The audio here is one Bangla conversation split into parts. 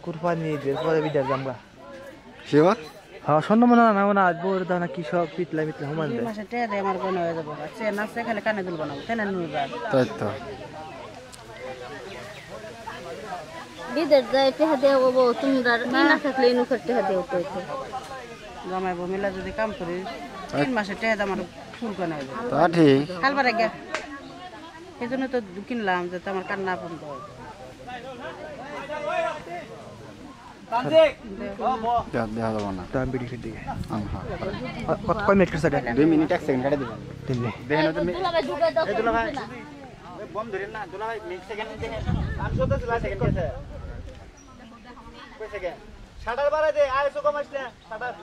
কুরবানি ঈদের পরে বিদায় জামগা শিওর হ্যাঁ সন্ধ্যা মনে না না বোর দানা কি সব পিতলা মিতলা সমান দেয় মাসে টেয়া দেয় আমার বোন হয়ে যাবো সে নাচে খালি কানে দুল বানাবো তাই না নুইবার তাই তো বিদের যায় টেহা দেও বউ তোমরা না থাকলে ইনু করতে দেও কইতে জামাই বউ মিলা যদি কাম করি 3 মাসে টেয়া দাম আমার ফুল কানে হয়ে যাবে তা ঠিক খালবারে গে এই জন্য তো কিনলাম যে আমার কান্না বন্ধ দেখা যাবো না দাম বিড়ি খেতে দিকে হ্যাঁ কত কয় মিনিট করছে 2 মিনিট 1 সেকেন্ড কাটে দিবেন দিলে দেখেন তো দুলাভাই ঢুকে দাও এই দুলা ভাই বম ধরেন না দুলা ভাই মিনিট সেকেন্ড দেখেন 500 তো সেকেন্ড কইছে কই সেকেন্ড শাটার বাড়াই দে আইসো কম আসলে শাটার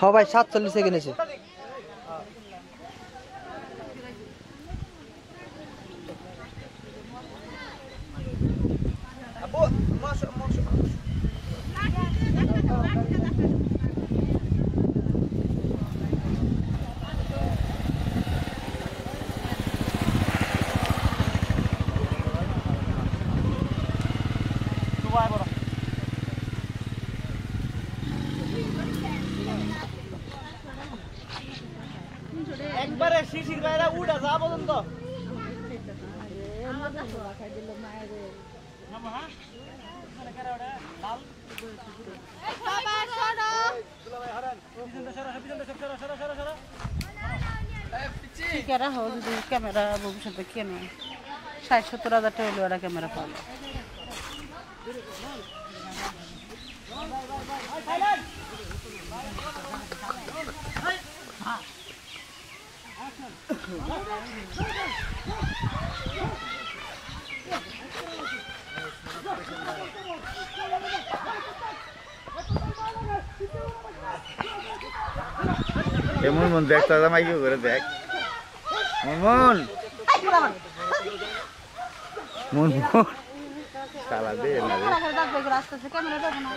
হ্যাঁ ভাই 47 সেকেন্ড আছে আবু মাস একবারে শিশির বাইরা উড়া যা পর্যন্ত ক্যামেরা হল ক্যামেরা ভবিষ্যতে কেন 60-70 হাজার টাকা হলো ক্যামেরা পাওয়া এমন মন দেখ দাদা মাইকে করে দেখ মন মন সালা দে না রে আস্তে আস্তে ক্যামেরা দেবো না